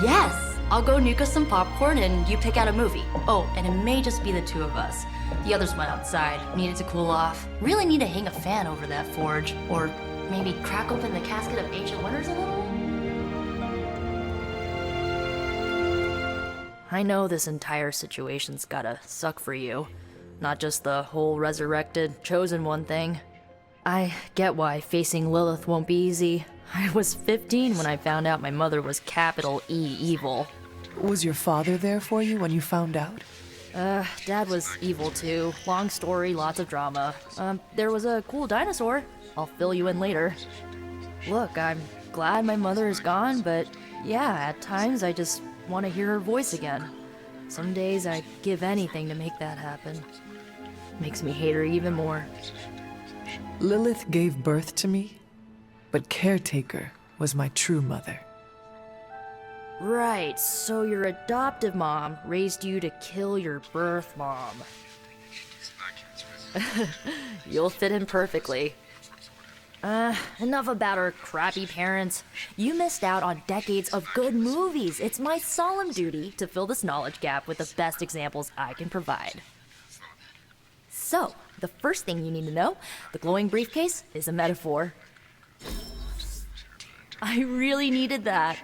Yes! I'll go nuke us some popcorn and you pick out a movie. Oh, and it may just be the two of us. The others went outside, needed to cool off. Really need to hang a fan over that forge. Or maybe crack open the casket of ancient wonders a little? I know this entire situation's gotta suck for you. Not just the whole resurrected, chosen one thing. I get why facing Lilith won't be easy. I was 15 when I found out my mother was capital E evil. Was your father there for you when you found out? Dad was evil too. Long story, lots of drama. There was a cool dinosaur. I'll fill you in later. Look, I'm glad my mother is gone, but yeah, at times I just want to hear her voice again. Some days I'd give anything to make that happen. Makes me hate her even more. Lilith gave birth to me, but Caretaker was my true mother. Right, so your adoptive mom raised you to kill your birth mom. You'll fit in perfectly. Enough about our crappy parents. You missed out on decades of good movies. It's my solemn duty to fill this knowledge gap with the best examples I can provide. So, the first thing you need to know, the glowing briefcase is a metaphor. I really needed that.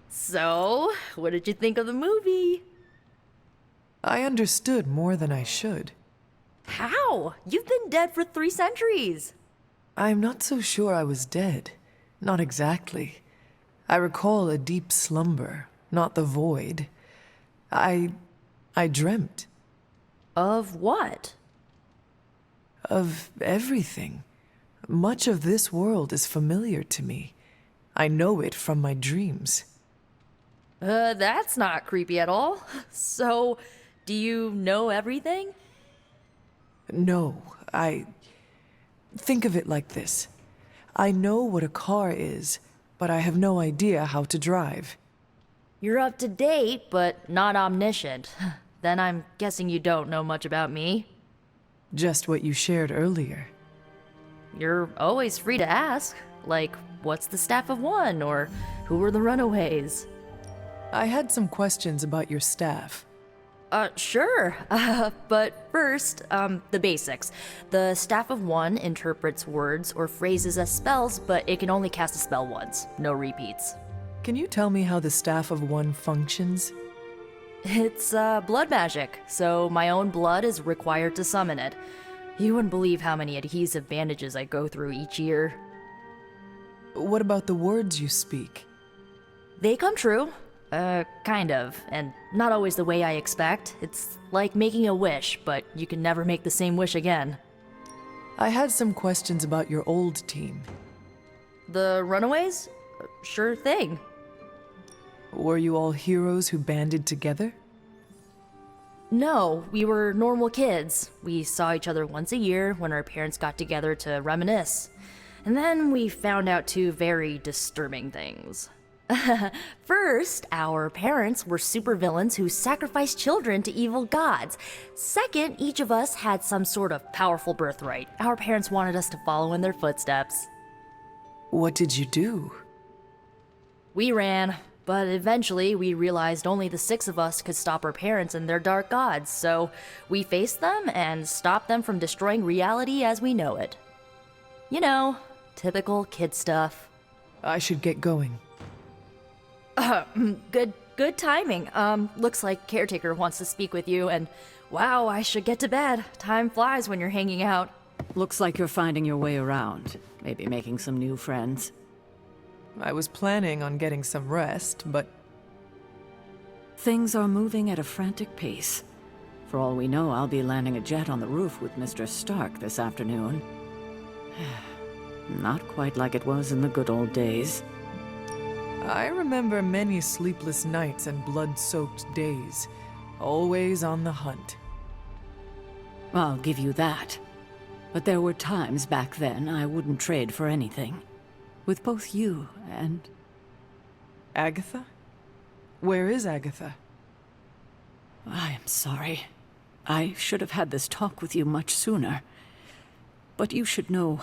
So, what did you think of the movie? I understood more than I should. How? You've been dead for 3 centuries. I'm not so sure I was dead. Not exactly. I recall a deep slumber, not the void. I dreamt. Of what? Of everything. Much of this world is familiar to me. I know it from my dreams. That's not creepy at all. So, do you know everything? No, think of it like this. I know what a car is, but I have no idea how to drive. You're up to date, but not omniscient. Then I'm guessing you don't know much about me. Just what you shared earlier. You're always free to ask. Like, what's the staff of one, or who were the runaways? I had some questions about your staff. Sure. But first, the basics. The staff of one interprets words or phrases as spells, but it can only cast a spell once. No repeats. Can you tell me how the staff of one functions? It's, blood magic, so my own blood is required to summon it. You wouldn't believe how many adhesive bandages I go through each year. What about the words you speak? They come true. Kind of, and not always the way I expect. It's like making a wish, but you can never make the same wish again. I had some questions about your old team. The runaways? Sure thing. Were you all heroes who banded together? No, we were normal kids. We saw each other once a year when our parents got together to reminisce. And then we found out two very disturbing things. First, our parents were supervillains who sacrificed children to evil gods. Second, each of us had some sort of powerful birthright. Our parents wanted us to follow in their footsteps. What did you do? We ran, but eventually we realized only the 6 of us could stop our parents and their dark gods, so we faced them and stopped them from destroying reality as we know it. You know, typical kid stuff. I should get going. Good timing. Looks like Caretaker wants to speak with you, and wow, I should get to bed. Time flies when you're hanging out. Looks like you're finding your way around. Maybe making some new friends. I was planning on getting some rest, but... Things are moving at a frantic pace. For all we know, I'll be landing a jet on the roof with Mr. Stark this afternoon. Not quite like it was in the good old days. I remember many sleepless nights and blood-soaked days. Always on the hunt. I'll give you that. But there were times back then I wouldn't trade for anything. With both you and... Agatha? Where is Agatha? I am sorry. I should have had this talk with you much sooner. But you should know...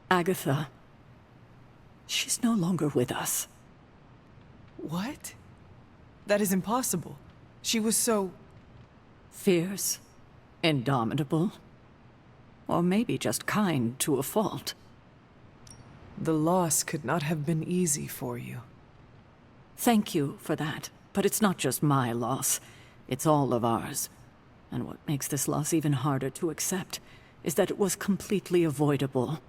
Agatha... She's no longer with us. What? That is impossible. She was so... Fierce, indomitable, or maybe just kind to a fault. The loss could not have been easy for you. Thank you for that, but it's not just my loss. It's all of ours. And what makes this loss even harder to accept is that it was completely avoidable.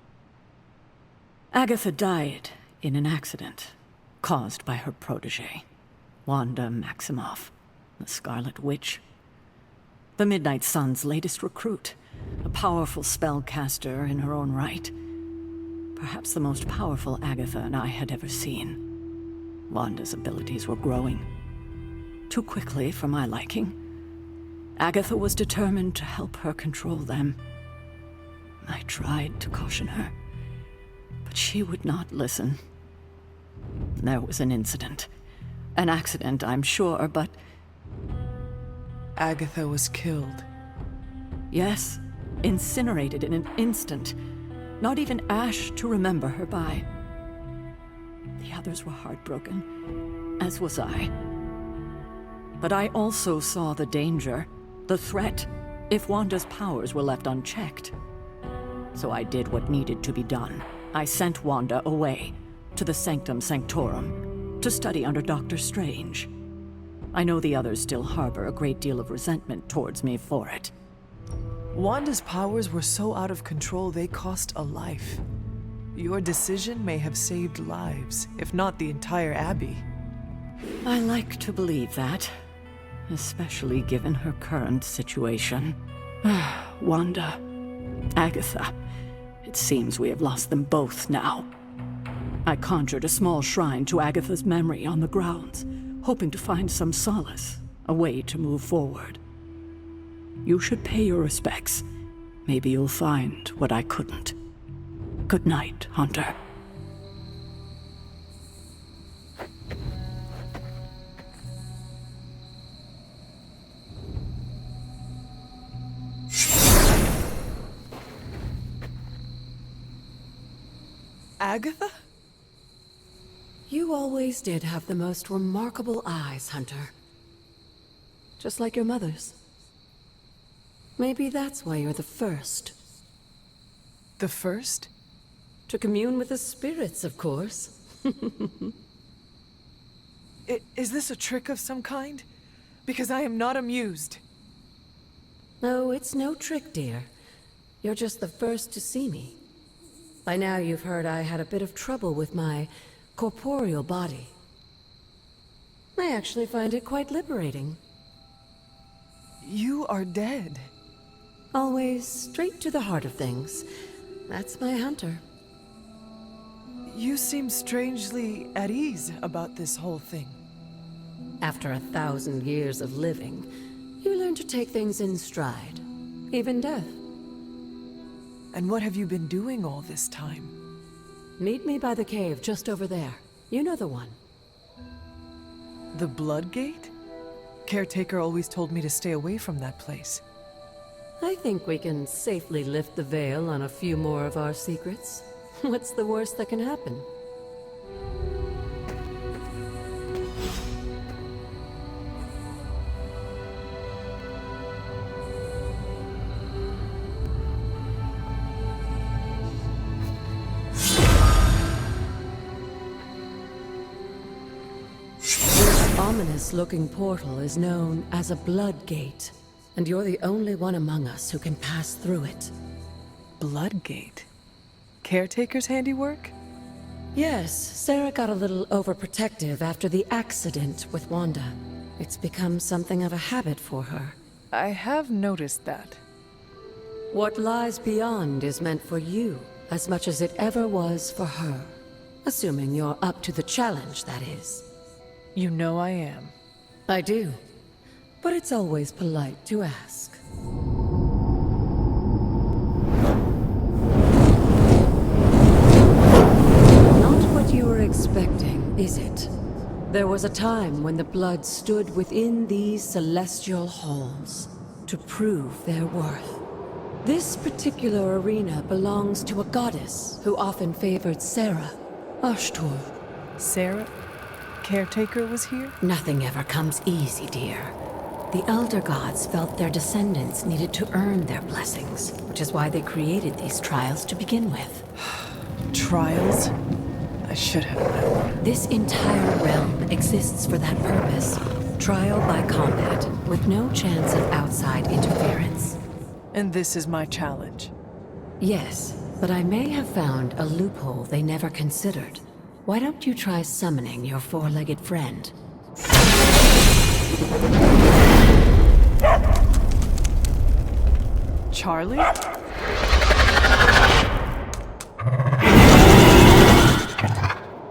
Agatha died in an accident caused by her protege, Wanda Maximoff, the Scarlet Witch. The Midnight Sun's latest recruit, a powerful spellcaster in her own right. Perhaps the most powerful Agatha and I had ever seen. Wanda's abilities were growing. Too quickly for my liking. Agatha was determined to help her control them. I tried to caution her, but she would not listen. There was an incident. An accident, I'm sure, but... Agatha was killed. Yes, incinerated in an instant. Not even ash to remember her by. The others were heartbroken, as was I. But I also saw the danger, the threat, if Wanda's powers were left unchecked. So I did what needed to be done. I sent Wanda away, to the Sanctum Sanctorum, to study under Doctor Strendge. I know the others still harbor a great deal of resentment towards me for it. Wanda's powers were so out of control they cost a life. Your decision may have saved lives, if not the entire Abbey. I like to believe that, especially given her current situation. Wanda, Agatha, it seems we have lost them both now. I conjured a small shrine to Agatha's memory on the grounds, hoping to find some solace, a way to move forward. You should pay your respects. Maybe you'll find what I couldn't. Good night, Hunter. Agatha? You always did have the most remarkable eyes, Hunter. Just like your mother's. Maybe that's why you're the first. The first? To commune with the spirits, of course. Is this a trick of some kind? Because I am not amused. No, it's no trick, dear. You're just the first to see me. By now you've heard I had a bit of trouble with my corporeal body. I actually find it quite liberating. You are dead. Always straight to the heart of things. That's my Hunter. You seem strangely at ease about this whole thing. After 1,000 years of living, you learn to take things in stride. Even death. And what have you been doing all this time? Meet me by the cave just over there. You know the one. The Blood Gate? Caretaker always told me to stay away from that place. I think we can safely lift the veil on a few more of our secrets. What's the worst that can happen? This ominous-looking portal is known as a Blood Gate. And you're the only one among us who can pass through it. Blood Gate? Caretaker's handiwork? Yes, Sarah got a little overprotective after the accident with Wanda. It's become something of a habit for her. I have noticed that. What lies beyond is meant for you, as much as it ever was for her. Assuming you're up to the challenge, that is. You know I am. I do. But it's always polite to ask. Not what you were expecting, is it? There was a time when the blood stood within these celestial halls to prove their worth. This particular arena belongs to a goddess who often favored Sarah, Ashtur. Sarah? Caretaker was here? Nothing ever comes easy, dear. The Elder Gods felt their descendants needed to earn their blessings, which is why they created these trials to begin with. Trials? I should have known. This entire realm exists for that purpose. Trial by combat, with no chance of outside interference. And this is my challenge? Yes, but I may have found a loophole they never considered. Why don't you try summoning your four-legged friend? Charlie?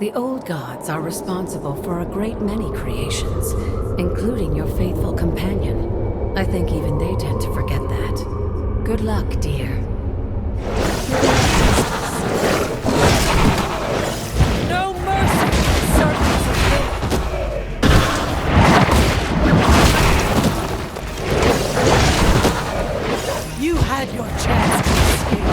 The old gods are responsible for a great many creations, including your faithful companion. I think even they tend to forget that. Good luck, dear. No mercy! Servants of hate! You had your chance to escape.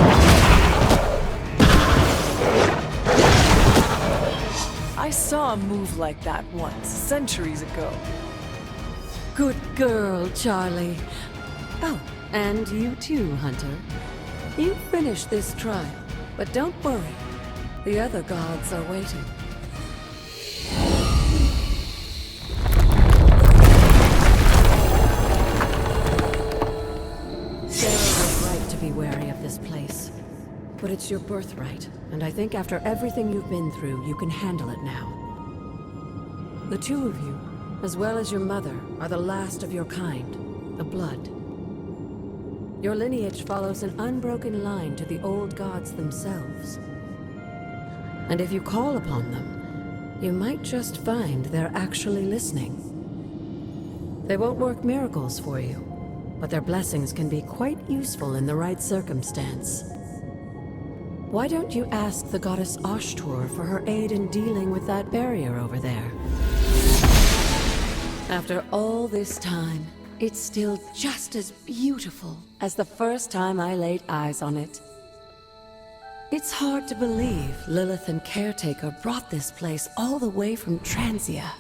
I saw a move like that once, centuries ago. Good girl, Charlie. Oh, and you too, Hunter. You finished this trial, but don't worry. The other gods are waiting. Sarah was But it's your birthright, and I think after everything you've been through, you can handle it now. The two of you, as well as your mother, are the last of your kind, the Blood. Your lineage follows an unbroken line to the old gods themselves. And if you call upon them, you might just find they're actually listening. They won't work miracles for you, but their blessings can be quite useful in the right circumstance. Why don't you ask the goddess Ashtur for her aid in dealing with that barrier over there? After all this time, it's still just as beautiful as the first time I laid eyes on it. It's hard to believe Lilith and Caretaker brought this place all the way from Transia.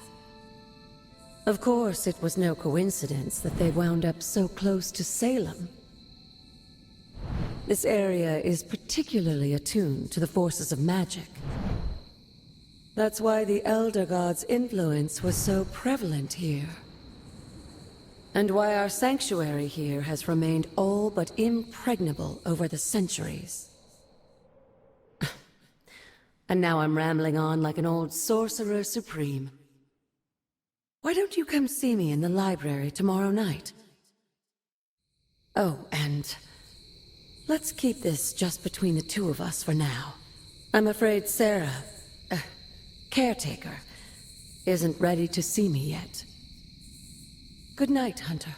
Of course, it was no coincidence that they wound up so close to Salem. This area is particularly attuned to the forces of magic. That's why the Elder God's influence was so prevalent here. And why our sanctuary here has remained all but impregnable over the centuries. And now I'm rambling on like an old sorcerer supreme. Why don't you come see me in the library tomorrow night? Oh, and let's keep this just between the two of us for now. I'm afraid Sarah, Caretaker, isn't ready to see me yet. Good night, Hunter.